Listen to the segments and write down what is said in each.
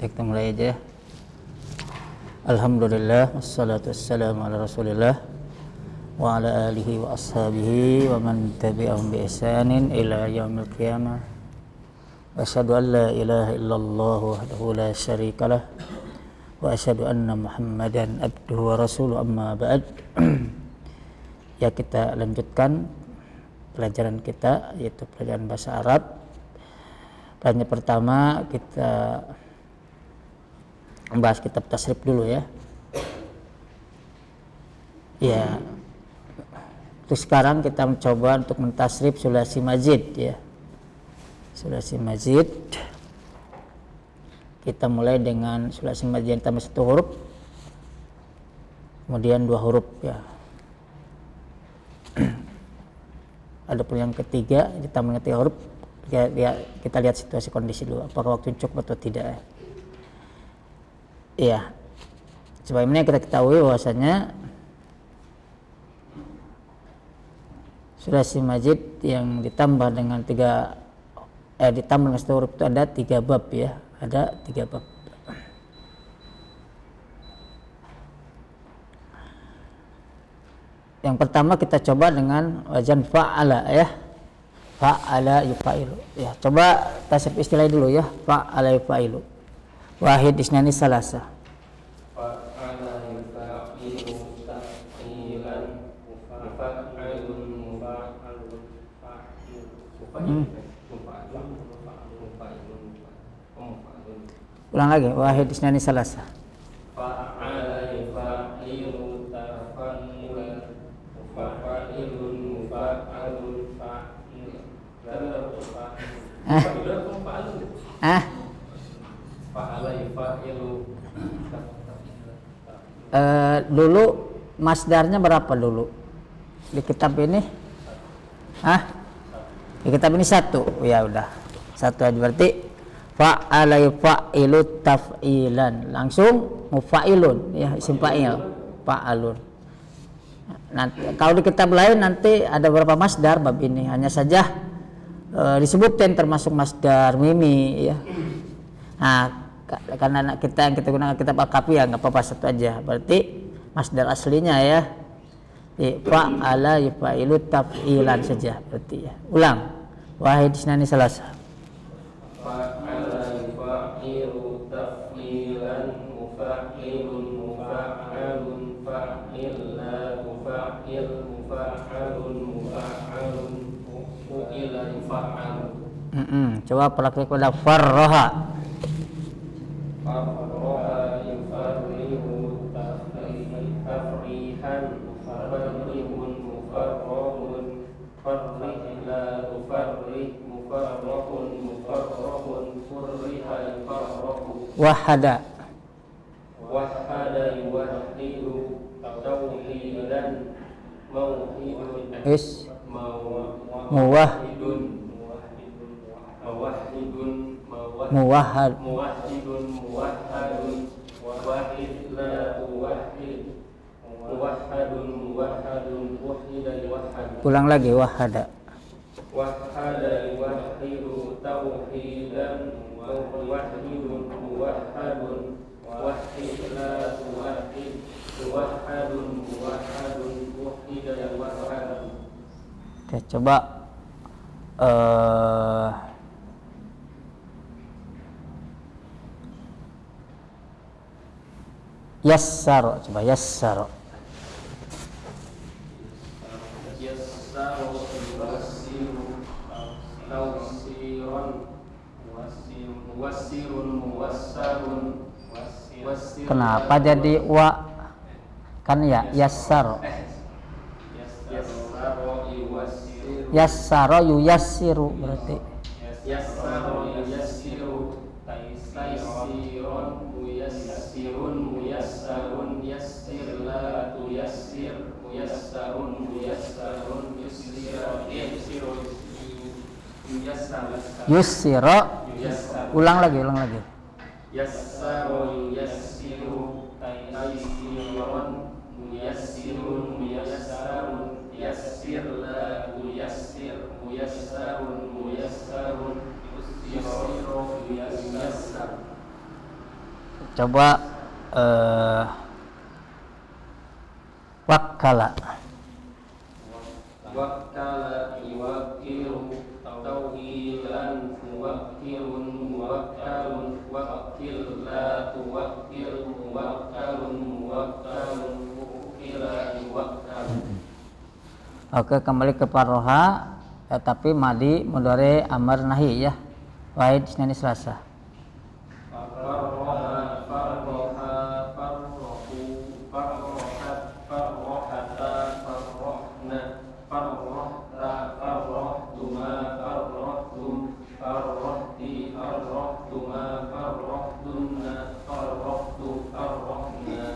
Kita mulai aja. Alhamdulillah, wassalatu wassalamu ala rasulillah wa ala alihi wa ashabihi wa man tabi'ahum bi ihsanin ila yaumil qiyamah. Wa asyhadu an la ilaha illallah wahdahu la syarikalah wa asyhadu anna Muhammadan abduhu wa rasuluh, amma ba'd. Ya, kita lanjutkan pelajaran kita, yaitu pelajaran bahasa Arab. Pelajaran pertama kita membahas kitab tasrif dulu ya. Ya. Terus sekarang kita mencoba untuk mentasrif sulasi mazid ya. Sulasi mazid. Kita mulai dengan sulasi mazid yang tambah 1 huruf, kemudian 2 huruf ya. Adapun yang ketiga kita mengerti huruf ya, kita lihat situasi kondisi dulu, apakah waktu cukup atau tidak ya. Iya, sebagaimana kita ketahui bahwasanya sulasi mazid yang ditambah dengan ditambah dengan 1 huruf itu ada 3 bab ya, ada 3 bab. Yang pertama kita coba dengan wazan fa'ala ya, fa'ala yufa'ilu ya. Coba tasrif istilah dulu ya, fa'ala yufa'ilu. Wahid isnani salasa. Fa'ala yufa'ilu ta'ilan mufa'alun mufa'alun Ulang lagi, wahid isnani salasa. Fa'ala yufa'ilu tafa'ilan mufa'alun mufa'alun Dulu masdarnya berapa dulu di kitab ini? Di kitab ini 1 ya, udah 1 aja, berarti fa'ala yufa'ilu taf'ilan, langsung mufa'ilun ya, isim fa'il fa'alun. Nanti kalau di kitab lain nanti ada beberapa masdar bab ini, hanya saja disebutkan termasuk masdar mimi ya. Nah, karena kita yang kita gunakan kitab Al-Kafi ya, nggak apa-apa 1 aja, berarti masdar aslinya ya. Fa'ala yufa'ilu taf'ilan saja berarti ya. Ulang. Wahid isnani salasa. Fa'ala yufa'ilu taf'ilan mufa'ilun mufa'alun fa'illa mufa'il mufa'alun mufa'alun fu'ila yufa'al. Coba praktek pada farroha. Farroha yufarrihu tafrihan farrihun mufarrohun farrihla tufarrih mufarrohun mufarrohun furriha yufarrohu Wahada. wahada yuwahidu tauhidan mauhidun Muwahhidun muwahhad muwahhidun muwahhadun wahid la tuwahhid muwahhadun muwahhadun wahida yuwahhad. Ulang lagi wahada. Wahada yuwahidu tauhidan muwahhidun muwahhadun wahid la tuwahhid muwahhadun muwahhadun wahida yuwahhad. Oke, coba yassaro, coba yassaro. Yassaru yuwassiru tawsiran muwassirun muwassarun wassir. Kenapa jadi wa? Kan ya yassaro. Yassaru yuwassiru Yassaro yuyassiru berarti. Yassaru yuyassiru taysiron muyassirun muyassarun yassir la tuyassir muyassarun muyassarun yussirun Yussiro. yuyassar. Ulang lagi. Yassaru yuyassiru taysiron muyassirun muyassarun yassir la tuyassir muyassarun muyassarun yussiru yuyassar. Coba wakkala. Wakkala yuwakkilu tauhilan muwakkilun muwakkalun wakkil la tuwakkil muwakkalun muwakkalun wukila yuwakkal. Oke, kembali ke farroha, tapi madi mudhari amar nahi ya. Wahid isnani salasa. Farroha farroha farrohu farrohat farrohata farrohna farrohta farrohtuma farrohtum farrohti farrohtuma farrohtunna farrohtu farrohna.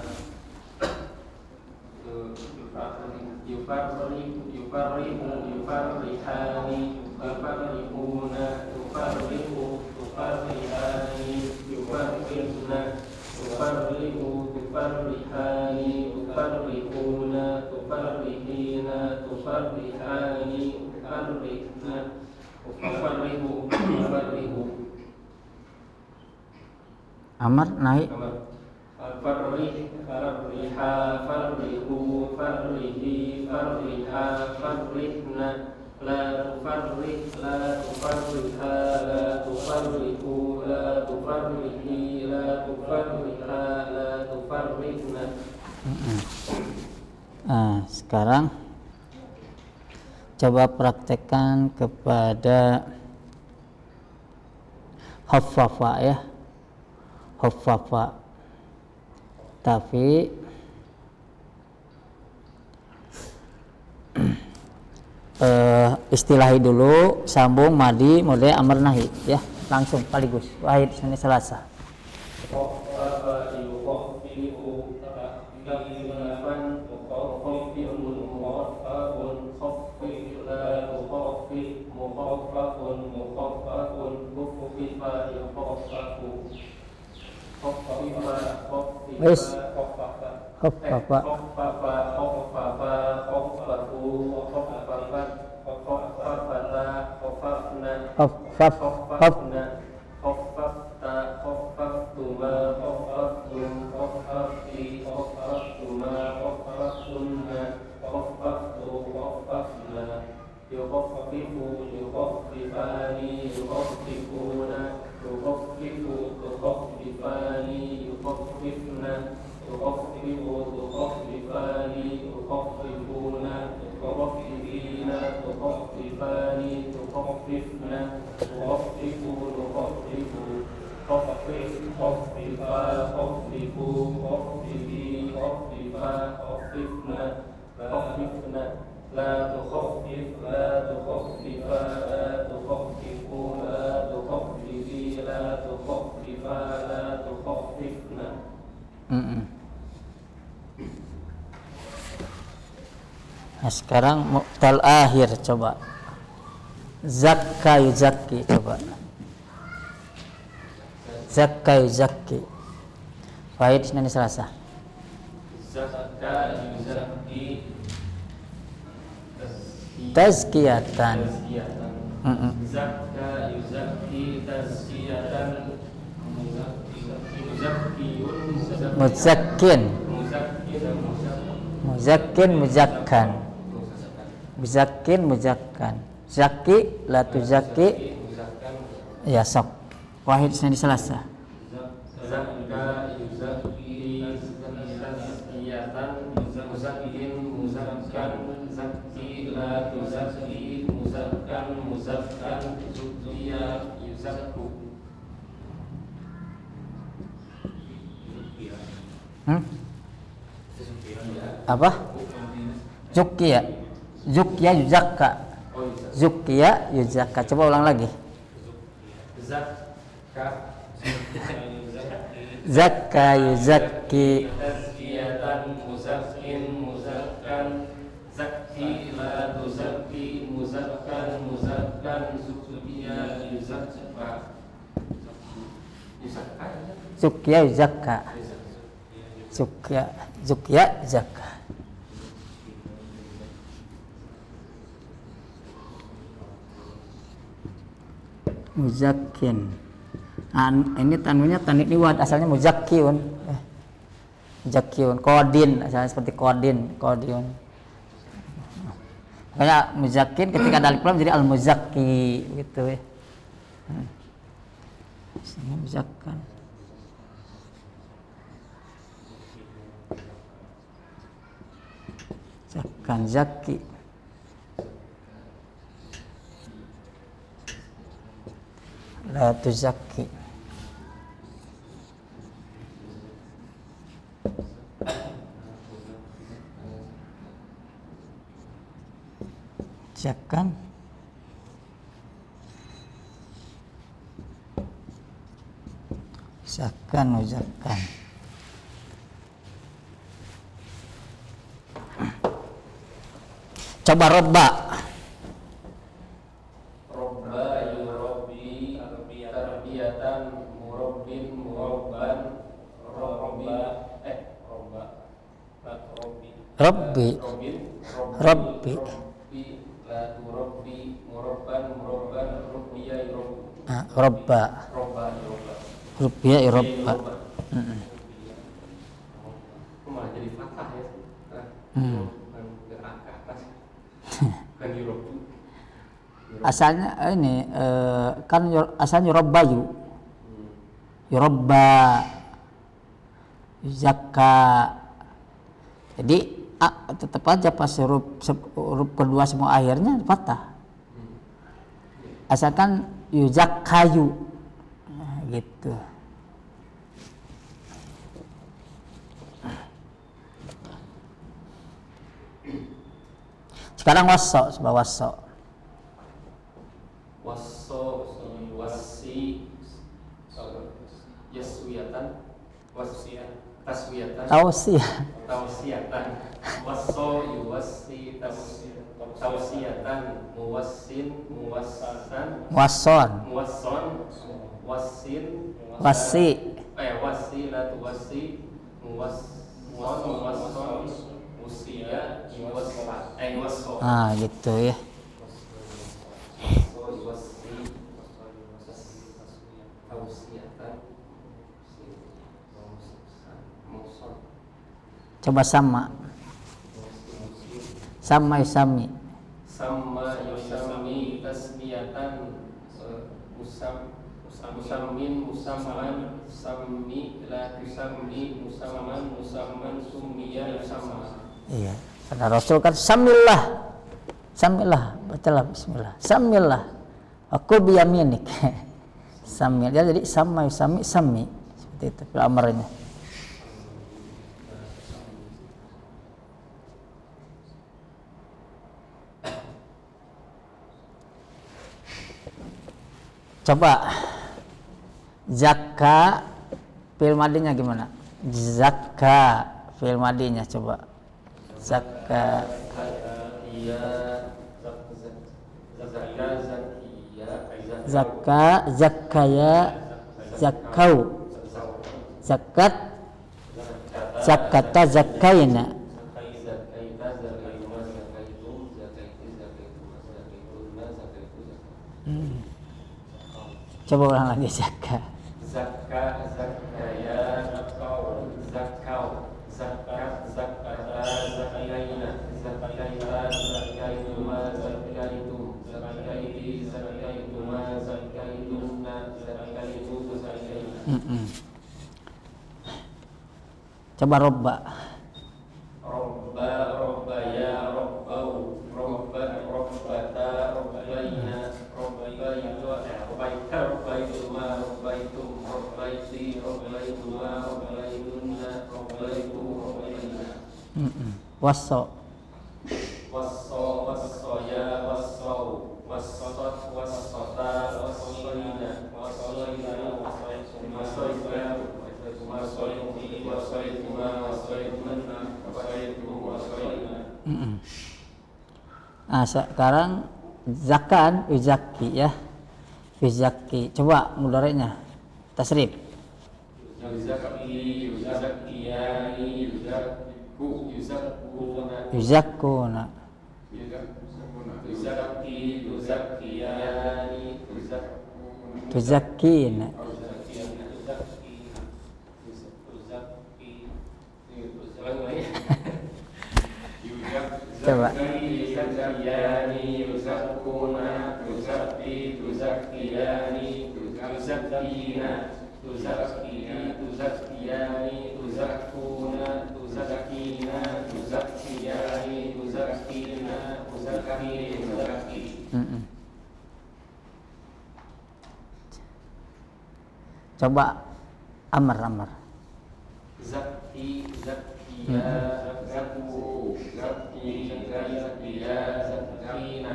Yufarrihu yufarrihani yufarrihuna yufarrihu tufarrihani yufarrihna tufarrihu tufarrihani yufarrihuna tufarrihina tufarrihani yufarrihna tufarrihu yufarrihu. Amar nahi. Farrih farriha farrihu farrihi farriha farrihna la tufarrih la tufarriha la tufarrihu la tufarrihi la tufarriha la tufarrihna. Sekarang coba praktekkan kepada khaffafa ya. Khaffafa. Tapi istilahi dulu, sambung madi mudhari amar nahi ya, langsung sekaligus. Wahid isnani salasa. Khaffafa yukhaffifu takhfifan mukhaffifun mukhaffafun khaffif la tukhaffif mukhaffafun mukhaffafun khuffifa yukhaffafu khaffifa Wis. khaffafa Khaffafa. khaffafa khaffafu khaffafat khaffafata khaffafna Khaffaf. khaffafna khaffafta khaffaftuma khaffaftum khaffafti khaffaftuma khaffaftunna Nah, sekarang mu'tal akhir coba. Zakka yuzakki coba. Zakka yuzakki. Wahid Senin Selasa. Zakka yuzakki Tazkiyatan. Zakka yuzakki tazkiyatan. Muzakkin. Muzakkin muzakkan. Muzakkin muzakkan. Zaki la tuzakki. Ya sok. Wahid Senin Selasa. Zakka yuzakki tazkiyatan. Muzakkin muzakkan. Zakki la tuzakki. Muzakkan muzakkan. Zukkiya yuzakku. Apa? Zukiya. Zukiya yuzakka. Zukiya yuzakka. Coba ulang lagi. Zakka Zakka yuzakki. tazkiyatan muzakkin muzakkan. Zakki la tuzakki. Muzakkan muzakkan. Zukkiya yuzakka. Zukiya yuzakka. Zukiya yuzakka. Muzakkin. Ini tanunya tanit niwad asalnya muzakkiun. Muzakkiun, kodin asalnya seperti kodin. Makanya muzakkin ketika ada alif lam jadi al-muzakki gitu ya. Ini muzakkan. Zakkan zakki. La tuzakki. Zakkan. Zakkan zakkan. Coba robba. Tarbiyatan murabbin murabban Rabbi. la turabbi murabban rubbiya Robba. Rubbiya robba. Malah jadi fathah ya. Gerak ke atas. Kan yurabbu. Asalnya ini kan asalnya robbayu. Yorobba. Zakka. Jadi tetap aja pas huruf kedua semua akhirnya fathah. Asalkan yuzakkayu. Nah, gitu. Sekarang wasso, coba wasso. Wasi yaswiyatan taswiyatan tawsiyatan wasso yuwassi tawsiyatan muwassin muwassan Wasson. wassin Wasi. wasilatu wasi muwasson usiya yuwassa Ah, gitu ya. Coba sama. Sama yusami. sama yusami tasmiyatan musammin musamman sammi la tusammi musamman summiya yusamma. Iya. Karena Rasul kan samillah. Samillah, bacalah bismillah. Samillah. Aku biyaminik. Samil. Jadi sama yusami sami. Seperti itu amarnya. Coba zakka fil madinya gimana? Zakka fi'il madinya coba. Zakka. Zakka, zakkaya, zakkau. Zakat, zakata, zakkaina. Coba ulang lagi zakka. Zakka, zakkaya, zakau, zakau, zakat, zakata, zakkaina, zakkaita, zakkaituma, zakkaitum, zakkaiti, zakkaituma, zakkaitunna, zakkaitu, zakkaina. Coba robba. Robba, robbaya, robbau, robbat, robbata, robbaina, robbaitu, robbaita, robbaituma, robbaitum, robbaiti, robbaituma, robbaitunna, robbaitu, robbaina. Wasso. Wasso, wassoya, wassau, wassot, wassota, wassoina, wassoina, wassoituma, wassoituma, wassoitunna, wassaitu, wassoina. Nah, sekarang zakan yuzaki ya. Yuzaki. Coba mudhari'nya. Tasrif. Yuzaki, yuzakiyani, yuzakku, yuzakkuna, Yuzakkuna. yuzaki, yuzakiyani, yuzakkuna, Tuzakkina. Coba. Yuzakiyani, yuzakkuna, yuzakki, yuzakkiyani, yuzakkina, tuzakkina, tuzakkiyani, tuzakkuna, tuzakkina, tuzakkiyani, tuzakkina, tuzakki, tuzakki. Coba amar. Zakki, zakkiya, zakku, zakki, zakkiya, zakkina.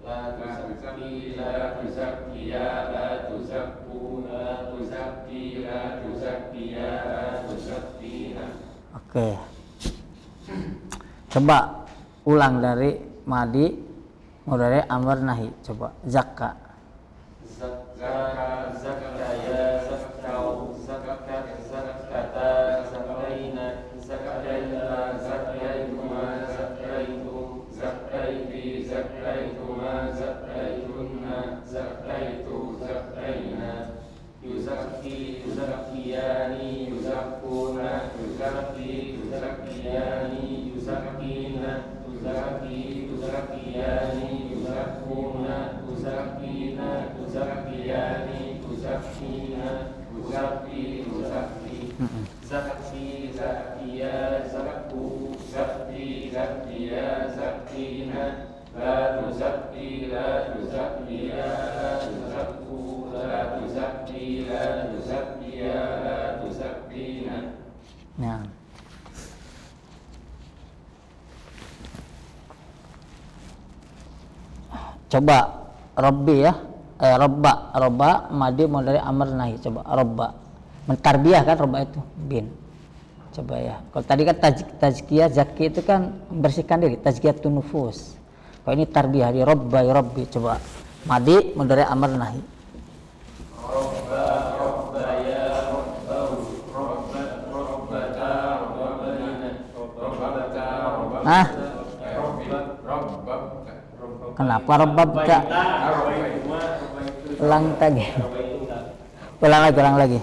La tuzakki, la tuzakkiya, la tuzakku, la tuzakki, la tuzakkiya, la tuzakkina. Oke. Coba ulang dari madi mudhari amar nahi. Coba zakka. Zakka, zakkaya, zakkau, zakkat, zakkata, zakkaina, zakkaita, zakkaituma, zakkaitum, zakkaiti, zakkaituma, zakkaitunna, zakkaitu, zakkaina. Yuzakki, yuzakkiyani, yuzakkuna, yuzakki, yuzakkiyani, yuzakkina, tuzakki, tuzakkiyani, yuzakkuna, tuzakkina, tuzakkiyani, tuzakkina, tuzakki, tuzakki. Zakki, zakkiya, zakku, zakki, zakkiya, zakkina. La tuzakki, la tuzakkiya, la tuzakku, la tuzakki, la tuzakkiya, la tuzakkina. Nah. Coba Rabbi ya. Robba madi mudhari amar nahi. Coba robba. Mentarbiyah kan robba itu bin. Coba ya. Kalau tadi kan tazkiyah, zaki itu kan membersihkan diri, tazkiyatun nufus. Kalau ini tarbiyah di robba ya rabbi. Coba madi mudhari amar nahi. Robba, robbaya, robbau, robbat, robbata, robbaina, robbaka, Hah? robbat, Kenapa robbabta? Ulang lagi. Ulang lagi.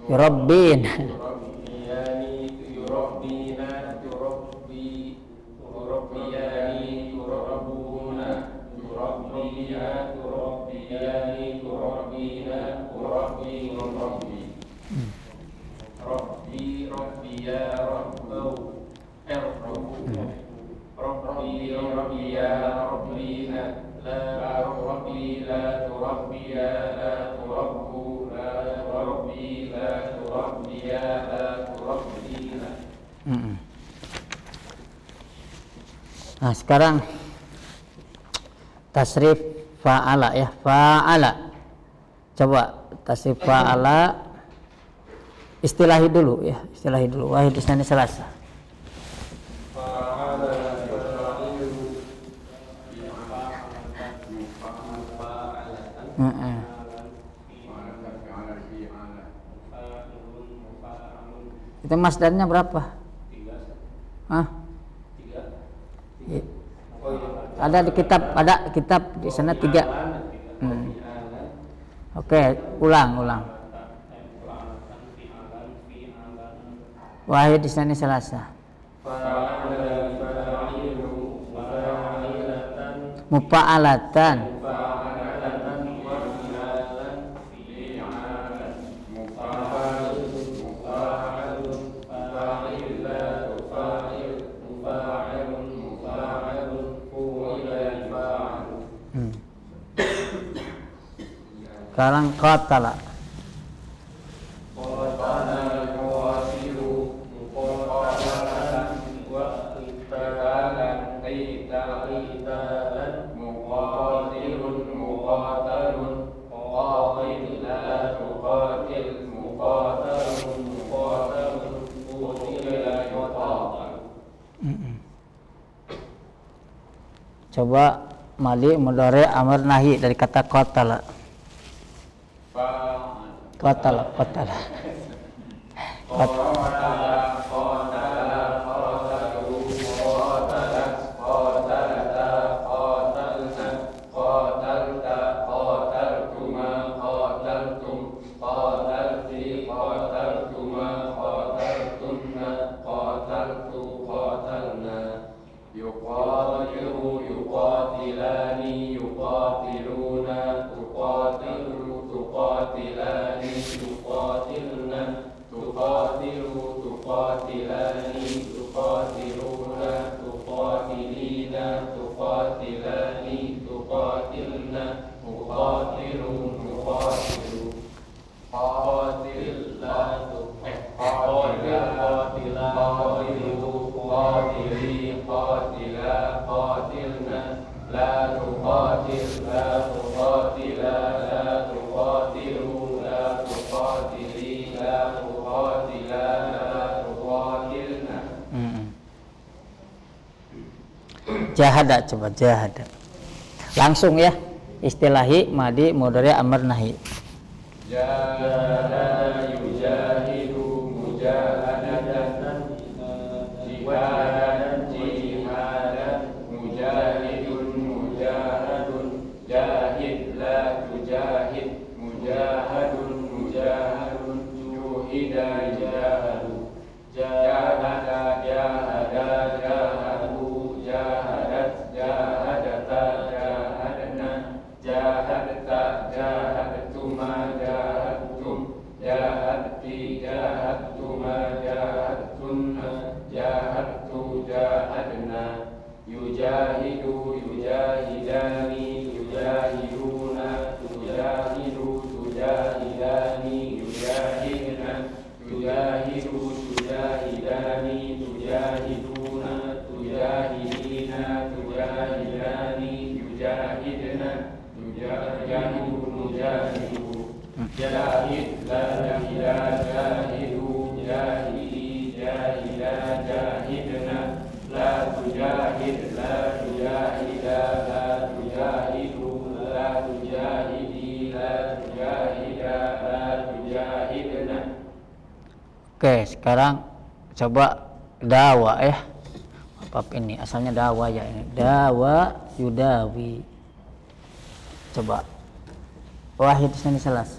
Yurabbin. Nah, sekarang tasrif fa'ala ya, fa'ala. Coba tasrif fa'ala istilahi dulu ya, istilahi dulu. Wahid isnani salasa. Itu masdarnya berapa? 3. Hah? 3. Ada di kitab di sana 3. Oke, ulang. Wahid di sana selasa. Mufa'alatan. Sekarang qatala. Coba mali mudhari amr nahi dari kata qatala. Qatala. Jahada, coba jahada. Langsung ya. Istilahi madi mudhari amr nahi. Jahada yujahidu mujahadatan, jihadan mujahidun mujahadun, jahid la tujahid mujahadun juhida jahadu, jahada jahadu, jahadat jahadata jahadna, jahadta jahadtuma jahadtum, jahadti jahadtuma jahadtunna, jahadtu jahadna, yujahidu yujahidani yujahiduna, tujahidu tujahidani yujahidna, tujahidu tujahidani tujahiduna, tujahidina tujahidani yujahidna, tujahidu mujahidu, jahid la jahidu jahidi jahida jahidna, la tujahid la tujahida la tujahidu la tujahidi la tujahida la tujahidna. Oke, sekarang coba dawa ya. Bab ini asalnya dawa ya ini. Dawa yudawi. Coba. Wahid isnani salas.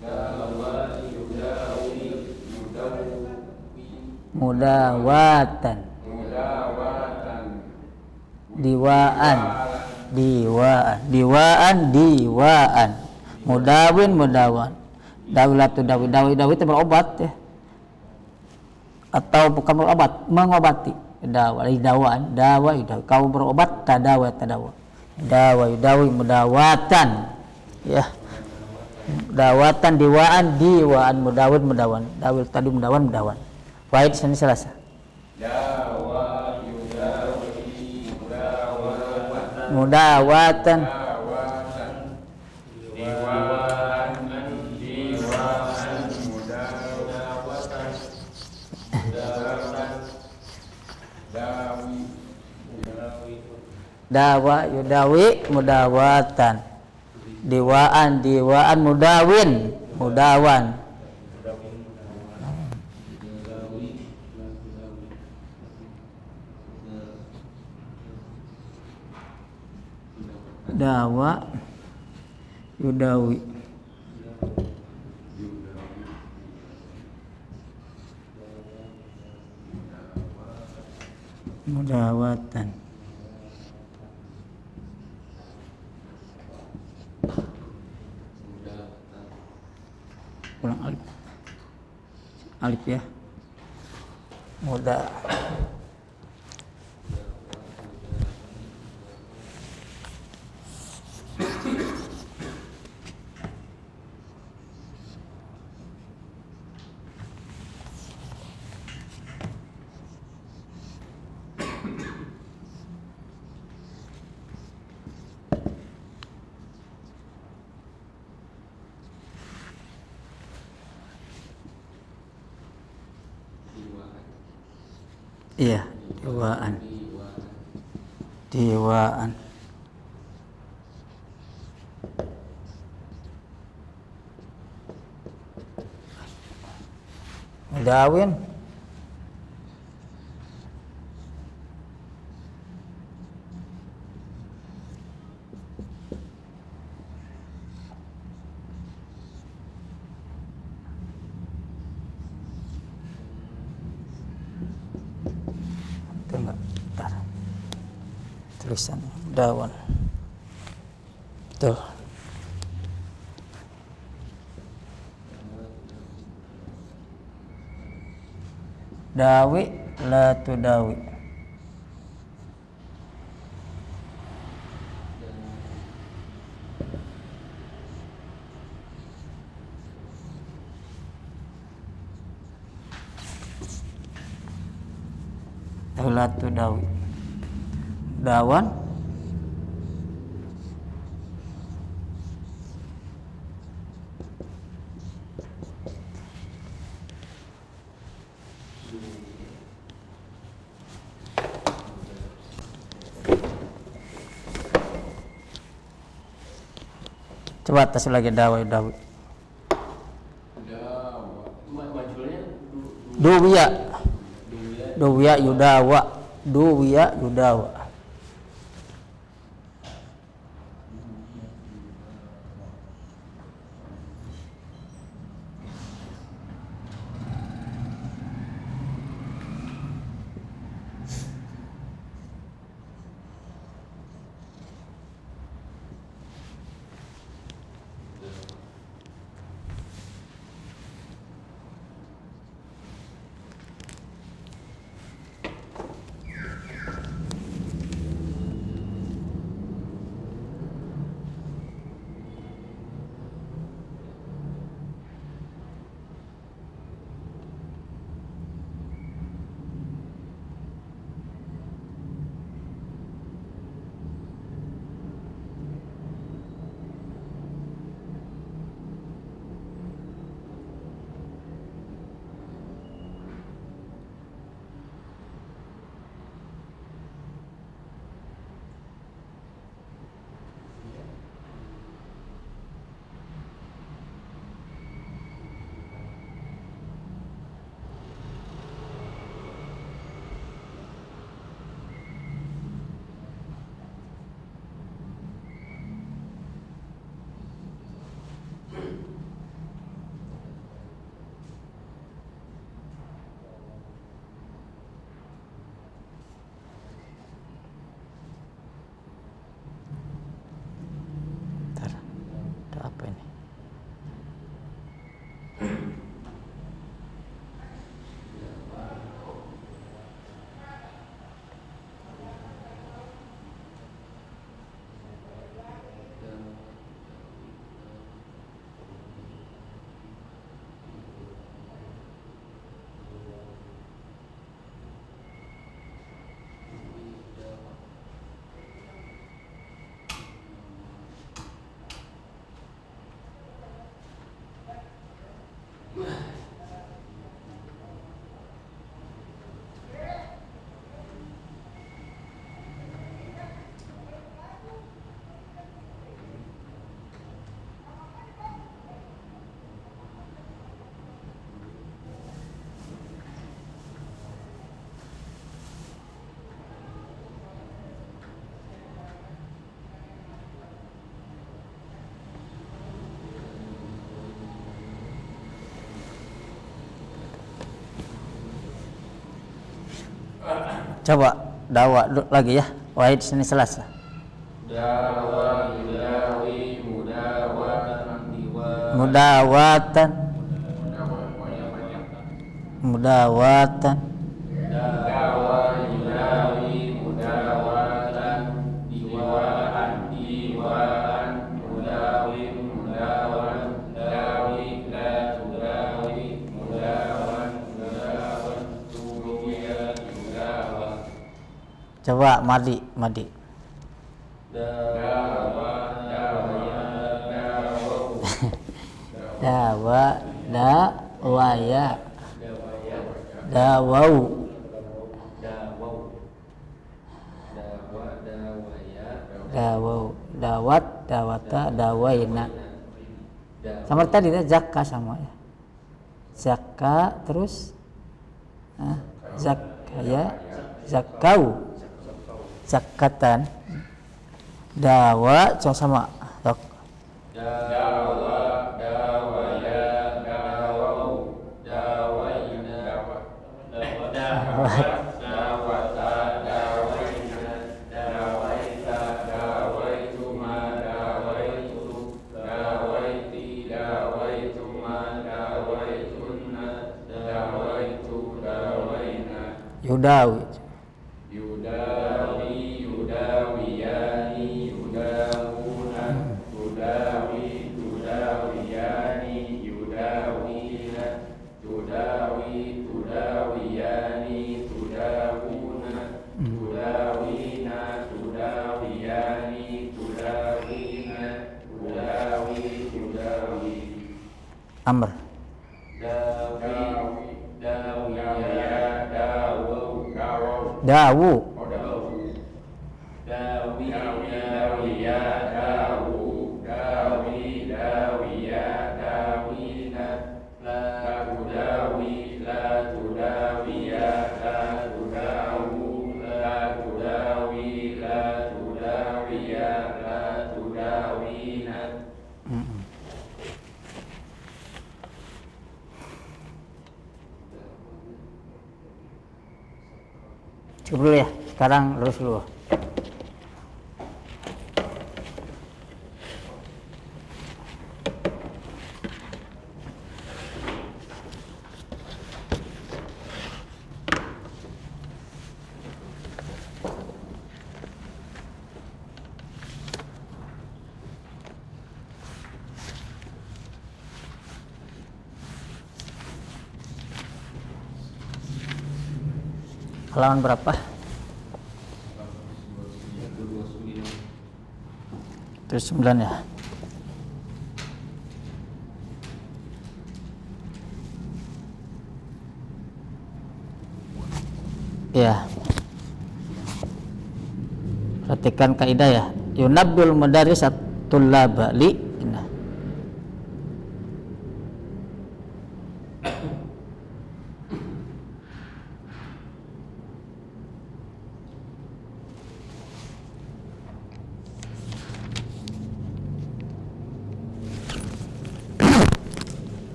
Dawa yudawi Mudawatan. Diwaan. Mudawan. Daulatu dawi itu berobat ya. Atau bukan berobat, mengobati. Dawaan, dawa yudawi. Kau berobat, tadawa. Dawa yudawi mudawatan. Ya. Dawatan diwaan mudawan. Dawil tadi mudawan. Wahid sini selasa. Dawa yudawi mudawatan diwaan mudawatan dawa yudawi mudawatan diwaan mudawan dawa yudawi mudawatan ulang alif ya muda iya diwaan mudawin enggak bentar. Tulisan dawan tuh dawi la tudawi la tudawi dawan coba atas lagi dawa duwiya yudawa coba dawa lagi ya. Wahid Senin Selasa. Dawa yudawi Mudawatan. Mudawatan. Dawa yudawi mudawatan diwaan mudawi mudawan dawi la tudawi mudawan tuwiya yudawan. Coba madi. Dawa dawaya dawau dawau dawat dawata dawaina sama tadi ya, zakka sama ya, zakka terus zakaya zakau zakatan dawa sama Dawa dawaya dawau dawaina dawata dawaina dawaita dawaituma dawaitu dawaiti dawaituma dawaitunna dawaitu dawaina yudawi yudawi yudawiyani yudawuna yudawi yudawiyani yudawina yudawi tudawiyani tudawuna tudawina tudawiyani tudawina yudawi yudawi amr dawu cukup dulu ya, sekarang lurus dulu. Halaman berapa? Terus 9 ya. Ya. Perhatikan kaidah ya. Yunabbul mudarris at-tullaba li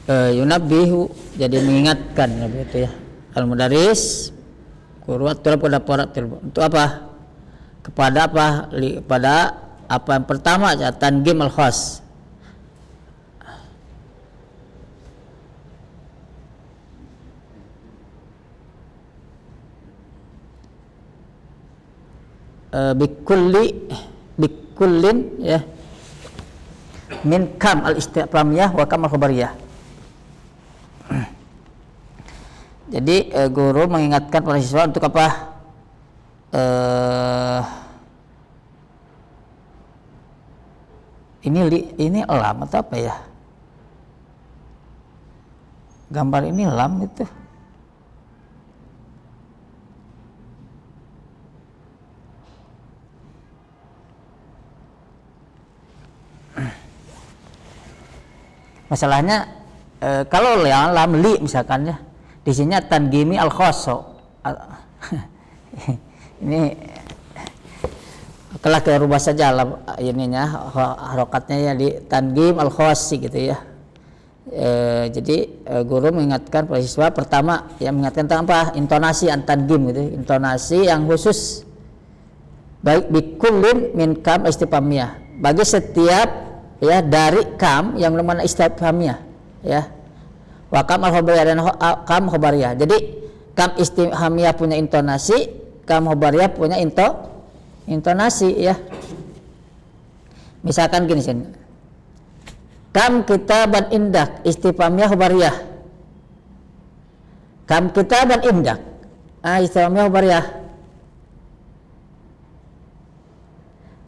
yunabbihu, jadi mengingatkan begitu ya. Al-mudarris qurrat tulab untuk apa? Kepada apa? Pada apa yang pertama ya, tangim al-khas. Bikullin ya, min kam al-istifhamiyah wa kam al-khabariyah. Jadi guru mengingatkan para siswa untuk apa? Ini lam atau apa ya? Gambar ini lam itu. Masalahnya kalau lam li misalkan ya, di sini tangimi al khoso. Ini kelak ke rubah saja lah ininya harokatnya ya di tangim al khosi gitu ya. Jadi guru mengingatkan pada siswa pertama yang mengingatkan tentang apa? Intonasi an-tangim gitu, intonasi yang khusus baik bikullin min kam istifhamiyah, bagi setiap ya dari kam yang bermakna istifhamiyah ya, wa kam al-khabariyah dan kam khabariyah. Jadi kam istifhamiyah punya intonasi, kam khabariyah punya intonasi ya. Misalkan gini sini, kam kitaban indak istifhamiyah khabariyah, kam kitaban indak istifhamiyah khabariyah.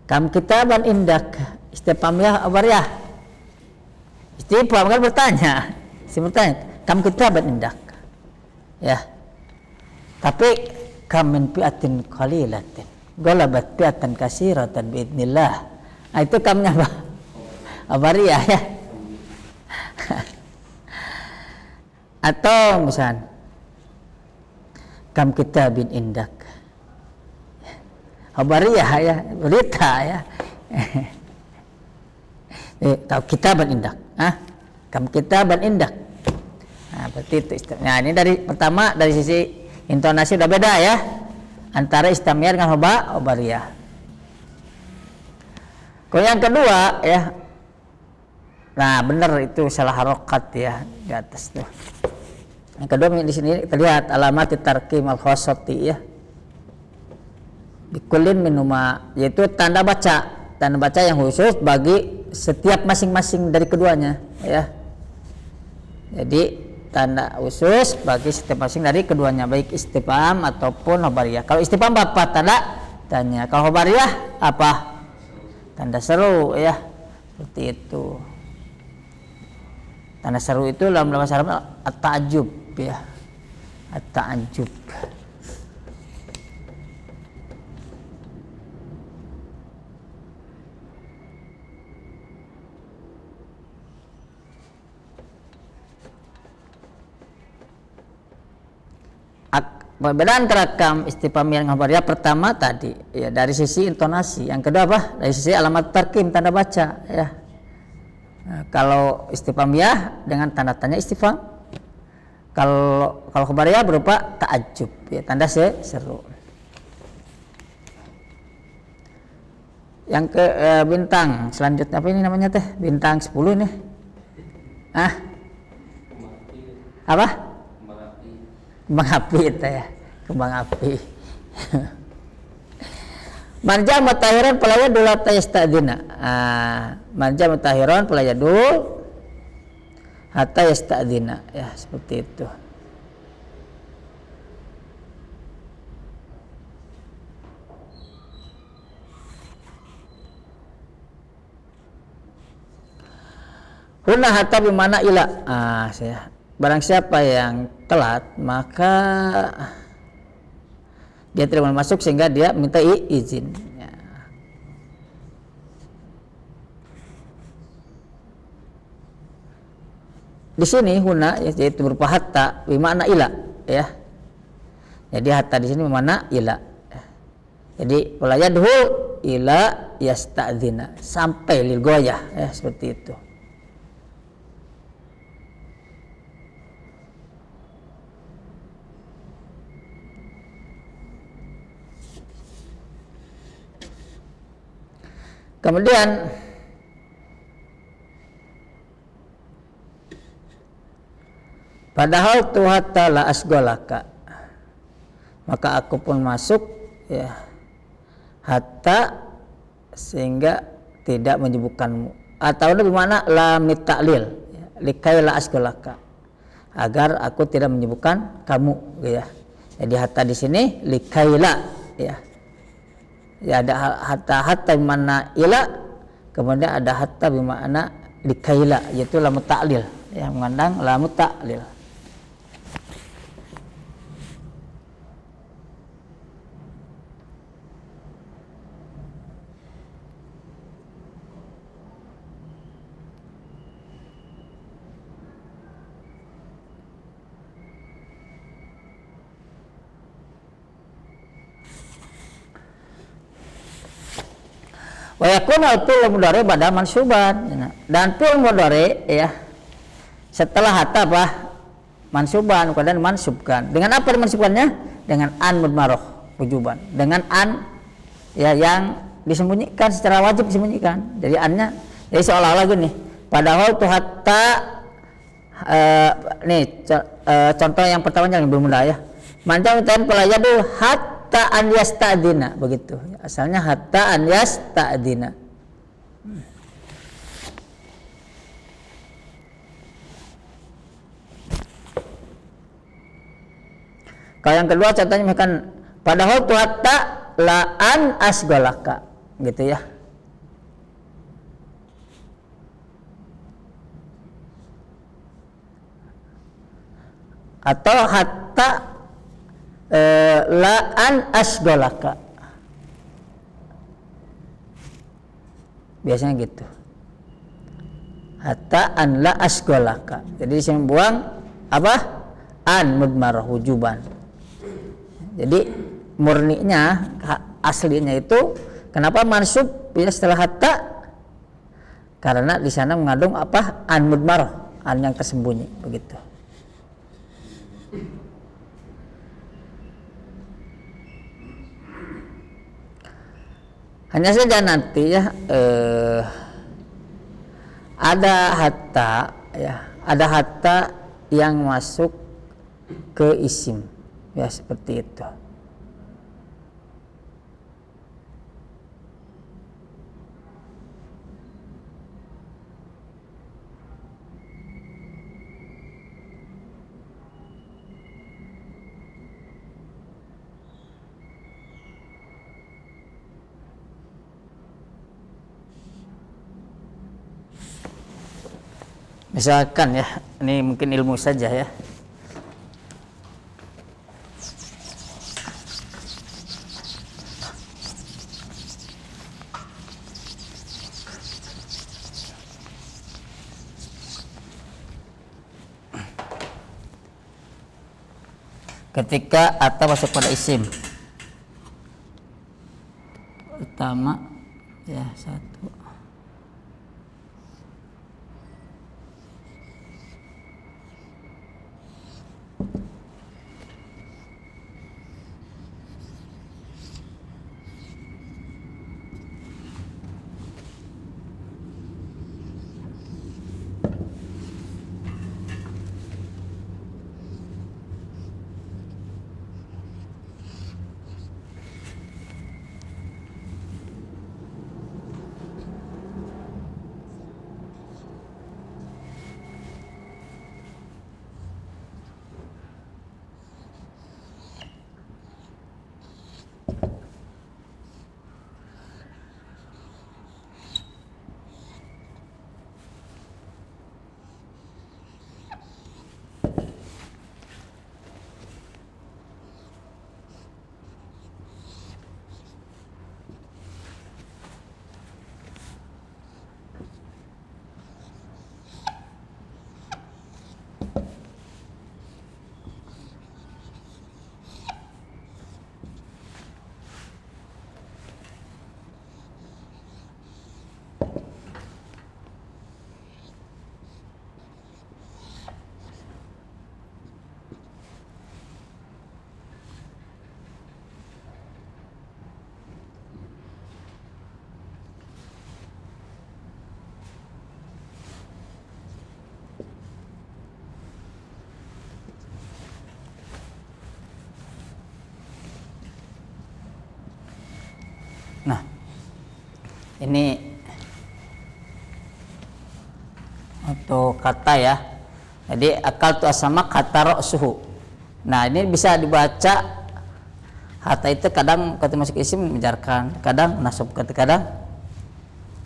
Kam kitaban indak istifhamiyah khabariyah. Istifham kan bertanya, kam kitaban indak ya. Tapi kam min fi'atin qalilatin ghalabat fi'atan katsiratan biidznillah. Nah, itu kamnya apa? Khabariyah ya. Atau misal kam kitabin indak khabariyah ya, berita ya. Kam kitaban indak, kam kitaban indak. Nah, berarti itu istilahnya. Nah, ini dari pertama dari sisi intonasi udah beda ya antara istamiyah dengan khabariyah. Kalau yang kedua ya, nah benar itu salah harokat ya di atas tuh. Yang kedua di sini kita lihat alamat tarkim al khosoti ya. Bikulin minuma, yaitu tanda baca yang khusus bagi setiap masing-masing dari keduanya ya. Jadi tanda khusus bagi setiap masing dari keduanya, baik istifham ataupun khabariyah. Kalau istifham apa tanda tanya, kalau khabariyah apa tanda seru ya, seperti itu. Tanda seru itu dalam bahasa Arab at-ta'ajjub ya, at-ta'ajjub. Perbedaan antara kam istifhamiyah dan khabariyah pertama tadi ya dari sisi intonasi, yang kedua apa? Dari sisi alamat tarkim tanda baca ya. Nah, kalau istifhamiyah dengan tanda tanya istifham, kalau khabariyah berupa ta'ajjub ya, tanda seru. Yang ke bintang selanjutnya apa ini namanya teh? Bintang 10 nih. Apa? Kembang api itu ya, kembang api. Manja mutahiran pelayadul hatta yasta'dina. Manja mutahiran pelayadul hatta yasta'dina ya, seperti itu. Huna hatta bimana ila. Barang siapa yang telat maka dia tidak mau masuk sehingga dia minta izin ya. Di sini huna yaitu berupa hatta bermakna ila ya. Jadi hatta di sini bermakna ila ya. Jadi wala yadhu ila yasta'dzina, sampai lil goyah ya, seperti itu. Kemudian padahal hatta la asgolaka, maka aku pun masuk ya hatta sehingga tidak menyebutkanmu, atau lebih mana la mitaklil ya, likai la asgolaka, agar aku tidak menyebutkan kamu ya. Jadi hatta di sini likaila ya. Ya ada hatta bimana ila, kemudian ada hatta bimana likaila, yaitu lamu ta'lil ya, mengandang lamu ta'lil. Wa yakunu al-fi'l mudhari ba'da mansuban. Dan fi'il mudhari ya setelah hatta apa? Mansuban, kemudian mansubkan. Dengan apa dimansubkannya? Dengan an mudmarah wujuban. Dengan an ya yang disembunyikan secara wajib disembunyikan. Jadi annya jadi seolah-olah gini. Padahal tuh hatta contoh yang pertama yang belum mudah ya. Mancam tan pelayadu hatta an yasta'dina begitu. Asalnya hatta an yasta'dina. Kalau yang kedua contohnya misalkan padahal tu hatta la an asgolaka gitu ya. Atau hatta la an asgolaka. Biasanya gitu. Hatta an la asgolaka. Jadi disini buang apa? An mudmarah wujuban. Jadi murninya aslinya itu kenapa mansub bila setelah hatta? Karena di sana mengandung apa? An mudmarah, an yang tersembunyi begitu. Hanya saja nanti ya ada hatta ya, ada hatta yang masuk ke isim ya seperti itu. Misalkan ya, ini mungkin ilmu saja ya. Ketika atau masuk pada isim pertama ya satu. Nah, ini untuk kata ya. Jadi akal tu asama kata roksuhu. Nah, ini bisa dibaca hatta itu kadang ketika masuk isim menjarkan, kadang menasabkan, kadang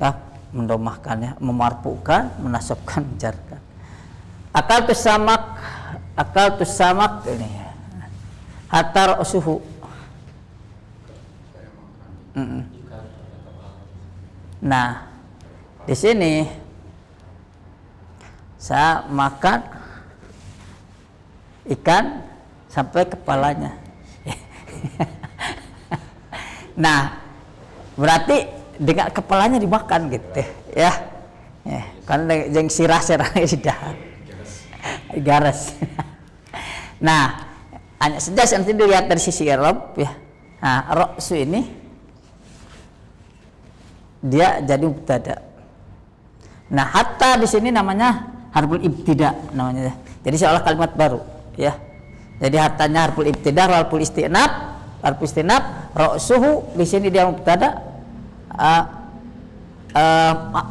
ya, mendomahkan ya, memarfukan, menasabkan, menjarkan. Akal tu samak ini ya. Hatta roksuhu. Nah, di sini saya makan ikan sampai kepalanya. Nah, berarti dengan kepalanya dimakan gitu ya. Kan jeung sirah-sirah sudah garas. Nah, hanya saja nanti dilihat dari sisi i'rab ya. Nah, ra'su ini dia jadi mubtada. Nah, hatta di sini namanya harful ibtida namanya. Jadi seolah kalimat baru ya. Jadi hatanya harful ibtida, harful istinaf, ra'suhu di sini dia mubtada.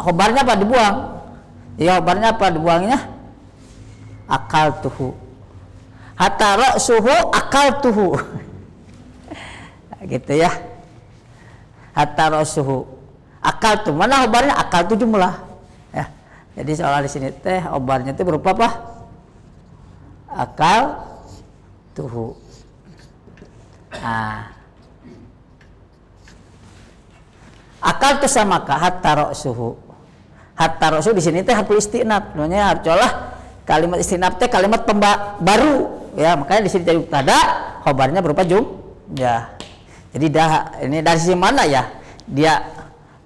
Khobarnya apa dibuang? Ya, khobarnya apa dibuangnya? Akaltuhu. Hatta ra'suhu akaltuhu. Gitu ya. Hatta ra'suhu akaltu. Mana khobarnya? Akaltu jumlah. Ya. Jadi seolah di sini teh khobarnya itu berupa apa? Akaltuhu. Nah. Akal tu samaka hatta ra'suhu. Hatta ra'suhu di sini teh harful istinaf. Namanya harcolah kalimat istinaf teh kalimat baru ya, makanya di sini jadi mubtada, khabarnya berupa ya. Jadi ini dari sisi mana ya? Dia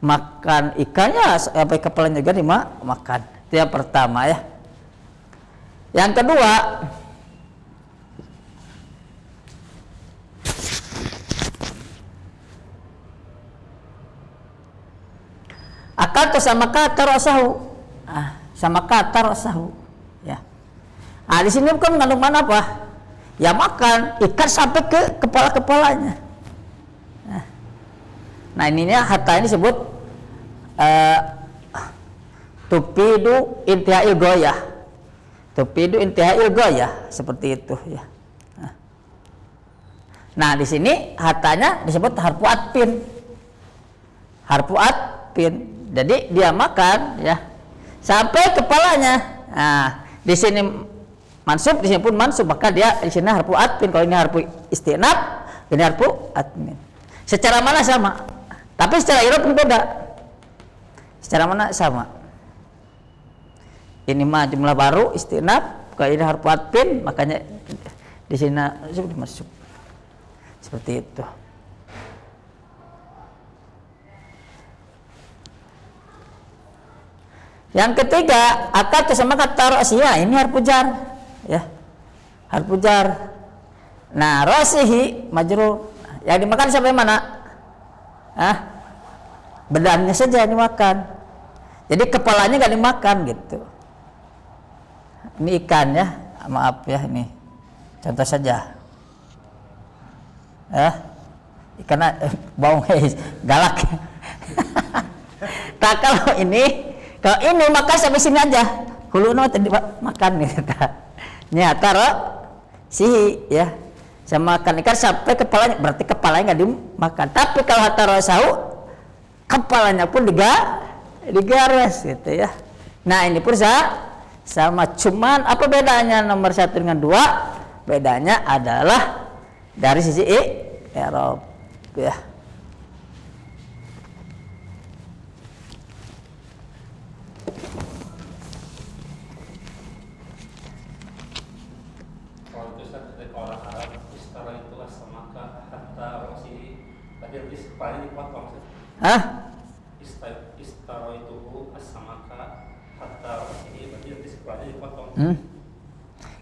makan ikannya sampai kepalanya juga dimakan. Itu yang pertama ya. Yang kedua, akal tu sama kata rasahu, sama kata rasahu, ya. Di sini bukan mengandung mana apa? Ya makan ikan sampai ke kepalanya. Nah ininya hatta ini sebut tupidu intihail goyah, tupidu intihail goyah seperti itu ya. Nah di sini hatanya disebut harfu atfin, harfu atfin. Jadi dia makan ya sampai kepalanya. Nah, di sini mansub, di sini pun mansub, maka dia di sini harfu atfin. Kalau ini harfu istinaf, ini harfu atfin. Secara mana sama? Tapi secara i'rab beda. Secara mana sama? Ini mah jumlah baru istinaf, kalau ini harfu atfin, makanya di sini masuk. Seperti itu. Yang ketiga, akal sama kata ra'siyah, ini harfu jar ya. Harfu jar. Nah, ra'sihi majrur. Yang dimakan sampai mana? Bedannya saja yang dimakan. Jadi kepalanya enggak dimakan gitu. Ini ikan ya. Maaf ya ini. Contoh saja. Ikan bau galak. Tak kalau ini makan sampai sini aja. Kuluna tadi makan nih kata. Nyata sihi ya. Sama makan ikan sampai kepalanya, berarti kepalanya nggak dimakan. Tapi kalau hatta rasahu, kepalanya pun digaris gitu ya. Nah ini pun sama, cuman apa bedanya nomor 1 dengan 2? Bedanya adalah dari sisi i'rab ya. Istaroituhu as-samaka hatta ra'sihi, berarti nanti kepalanya dipotong.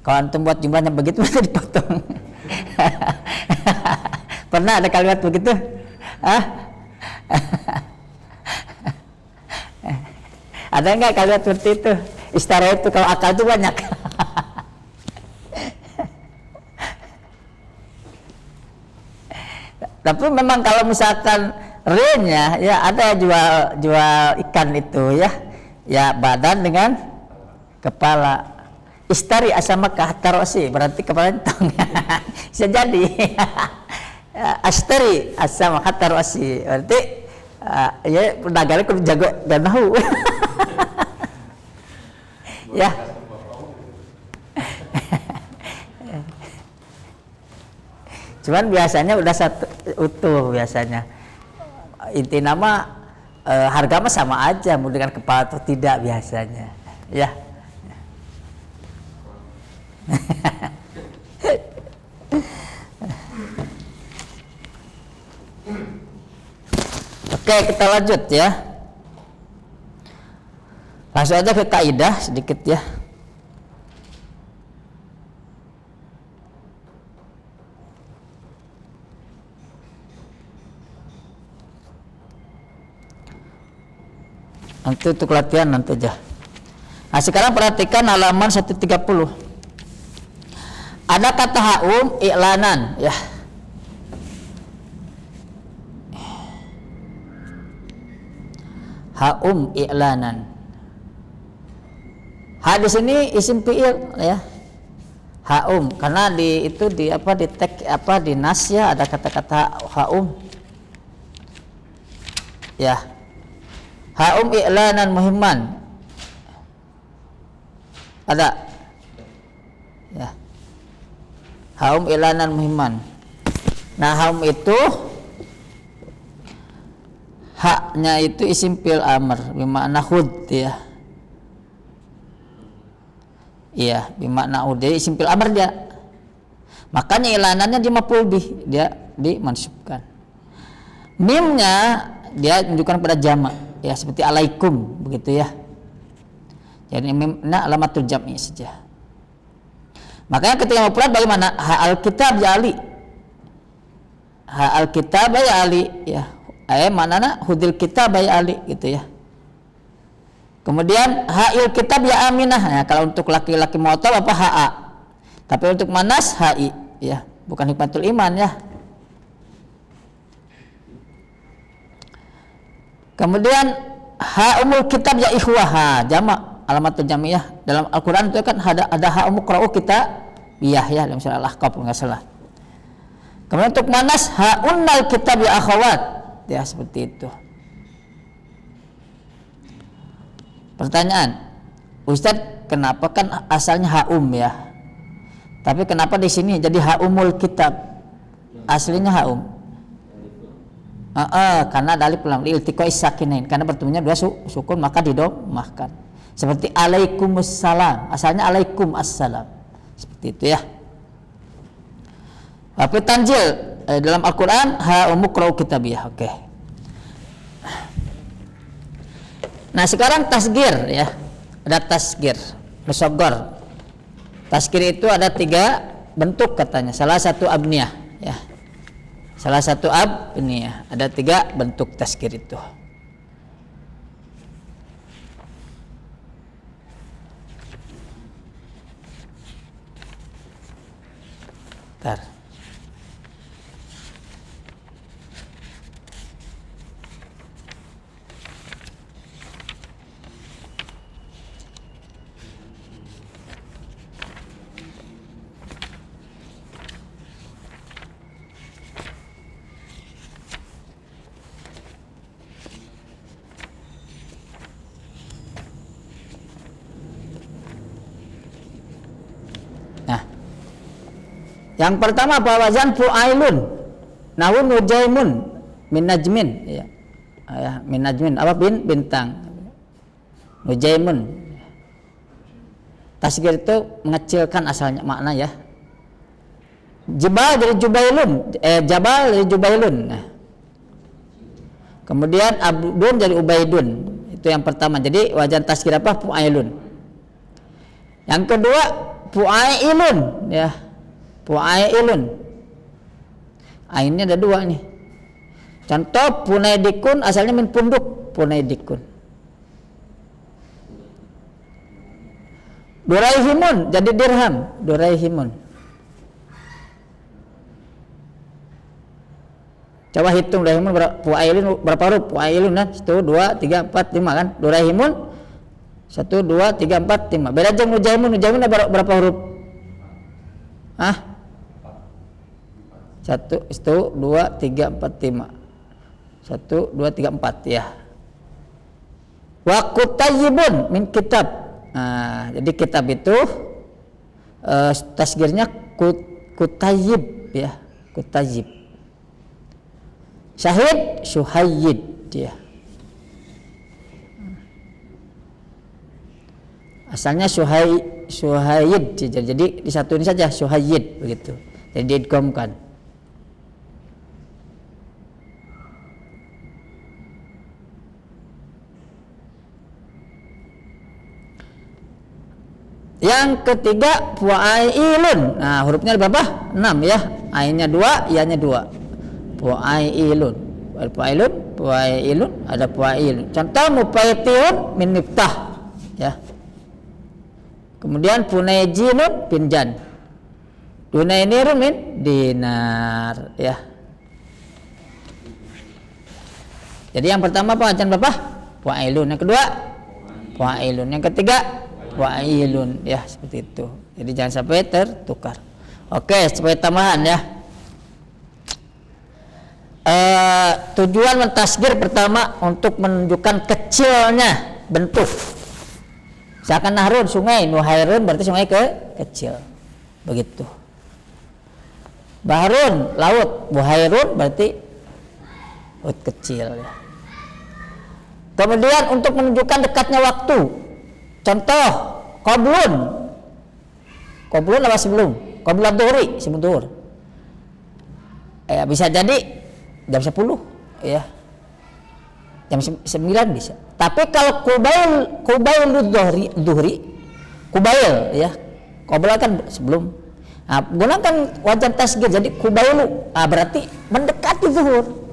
Kalau antum buat jumlahnya begitu bisa dipotong. Pernah ada kalimat begitu? Ada enggak kalimat seperti itu? Istaraitu, kalau akal itu banyak. Tapi memang kalau misalkan re-nya ya ada jual ikan itu ya badan dengan kepala. Istari asamaka hatta ra'si, berarti kepala entong. Bisa jadi. Astari asamaka hatta ra'si, berarti ya pedagangnya kudu jago ganahu. Ya. Cuman biasanya udah satu utuh biasanya. Inti nama harga mah sama aja, mau dengan kepala atau tidak biasanya. Ya. Oke, kita lanjut ya. Langsung aja ke kaidah sedikit ya. Nanti untuk latihan nanti aja. Nah, sekarang perhatikan halaman 130. Ada kata haum i'lanan ya. Haum i'lanan. Ha di sini isim fi'il ya. Haum karena di itu di apa di teks apa di nas ya ada kata-kata haum. Ya. Haum i'lanan muhimman. Ada. Ya. Haum i'lanan muhimman. Nah, haum itu haknya itu isim fi'il amr bermakna khud ya. Iya, bermakna khud. Jadi isim fi'il amr dia. Makanya i'lanannya di maf'ul bih, dia dimansubkan. Mimnya dia menunjukkan pada jamak ya seperti alaikum begitu ya. Jadi mimna alamatul jam'i saja. Makanya ketika mufrad bagaimana? Ha alkitab ya Ali. Ha alkitab ya Ali ya. Maknanya hudil kitab ya Ali gitu ya. Kemudian ha'il kitab ya Aminah. Ya, kalau untuk laki-laki mu'tal apa ha'a. Tapi untuk manas ha'i ya, bukan hikmatul iman ya. Kemudian ha'umul kitab ya ikhwah, jamak alamatul jamiyah. Dalam Al-Qur'an itu kan ada ha'umul qra'u kita biyah ya dalam surah Al-Ahqaf enggak salah. Kemudian untuk manas ha'unnal kitab ya akhawat. Ya seperti itu. Pertanyaan, Ustadz, kenapa kan asalnya ha'um ya? Tapi kenapa di sini jadi ha'umul kitab? Aslinya ha'um. Karena dalil pelam iltiqai sakinain, karena bertemunya dua sukun maka didomahkan. Seperti alaikumussalam, asalnya alaikum assalam. Seperti itu ya. Tapi tanjil dalam Al-Qur'an ha'umu qra'u kitabiyah. Oke. Nah, sekarang tasgir ya. Ada tasgir, musaghar. Tasgir itu ada 3 bentuk katanya. Salah satu abniyah ya. Salah satu abniyah. Ada 3 bentuk tasgir itu. Bentar. Yang pertama apa wazan fu'ailun, nahwu nujaimun min najmin ya. Min najmin apa bintang. Nujaimun. Tasghir itu mengecilkan asalnya makna ya. Jabal dari jubailun, jabal dari jubailun. Nah. Kemudian abdun dari ubaidun. Itu yang pertama. Jadi wazan tasghir apa? Fu'ailun. Yang kedua fu'ailun ya. Fu'ailun. Ainnya ada 2 nih. Contoh punaidikun asalnya min punduk, punaidikun. Duraihimun jadi dirham, duraihimun. Coba hitung duraihimun fu'ailun berapa huruf? Fu'ailun kan 1 2 3 4 5 kan. Duraihimun 1 2 3 4 5. Beda aja nujaimun berapa huruf? Hah? 1 2 3 4 5. 1 2 3 4 ya. Wa kutayyibun min kitab. Nah, jadi kitab itu tasghirnya kutayyib ya, kutayyib. Syahid syuhayyid dia. Asalnya syuhayyid jadi disatuin saja syuhayyid begitu. Jadi diidghamkan. Yang ketiga fuailun. Nah, hurufnya berapa? 6 ya. Ainnya 2, ianya 2. Fuailun. Fuailun, fuailun, ada fuailun. Contoh mufaytiun min miftah ya. Kemudian punajinun pinjan. Dunainirun min dinar ya. Jadi yang pertama apa bacaan Bapak? Fuailun. Yang kedua fuailun. Yang ketiga fuailun ya, seperti itu. Jadi jangan sampai tertukar. Oke, sebagai tambahan ya. Tujuan mentasgir pertama untuk menunjukkan kecilnya bentuk. Misalkan nahrun sungai, nuhairun berarti sungai kecil. Begitu. Bahrun laut, buhairun berarti laut kecil ya. Kemudian untuk menunjukkan dekatnya waktu. Contoh, qoblun. Qoblun apa sebelum? Qoblun dhuhri, sebelum zuhur. Bisa jadi jam 10 ya. Jam 9 bisa. Tapi kalau qubail dhuhri, qubail ya. Qoblun kan sebelum. Nah, gunakan wajan tasghir jadi qubailu. Berarti mendekati zuhur.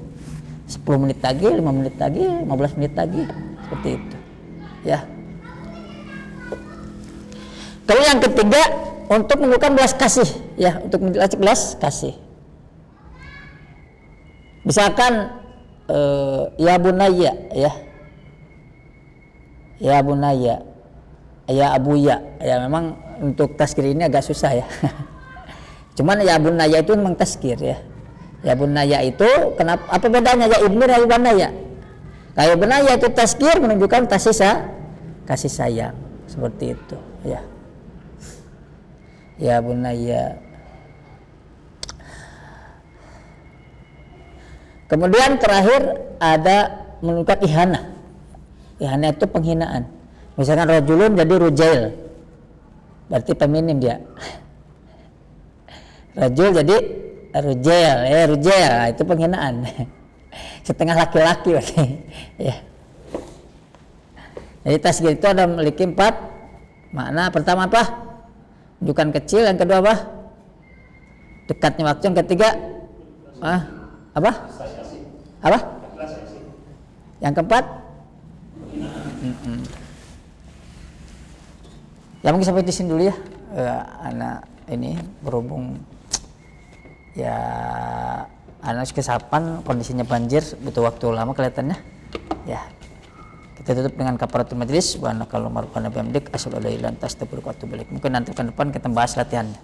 10 menit lagi, 5 menit lagi, 15 menit lagi, seperti itu. Ya. Kalau yang ketiga untuk menunjukkan belas kasih, ya, untuk menjelaskan belas kasih. Misalkan ya bunayya, ya bunayya, ya abuya, ya memang untuk tazkir ini agak susah ya. Cuman ya bunayya itu memang tazkir ya. Ya bunayya itu kenapa? Apa bedanya ya ibnu dan bunayya? Kayak bunayya itu tazkir menunjukkan kasih sayang, seperti itu ya. Ya bunayya. Kemudian terakhir ada menunjukkan ihana. Ihana itu penghinaan. Misalkan rajulun jadi rujail. Berarti feminim dia. Rajul jadi rujail, rujail itu penghinaan. Setengah laki-laki berarti. Ya. Jadi tasghir itu ada memiliki 4 makna. Pertama apa? Menunjukkan kecil. Yang kedua apa? Dekatnya waktu. Yang ketiga apa? Yang keempat? Ya mungkin sampai di sini dulu ya. Anak ini berhubung ya anak kesapan, kondisinya banjir, butuh waktu lama kelihatannya. Ya. Kita tutup dengan kafaratul majlis wa naqallu marqana bihamdik asyhadu an la ilaha illa anta astaghfiruka wa atubu ilaik. Mungkin nanti ke depan kita bahas latihannya.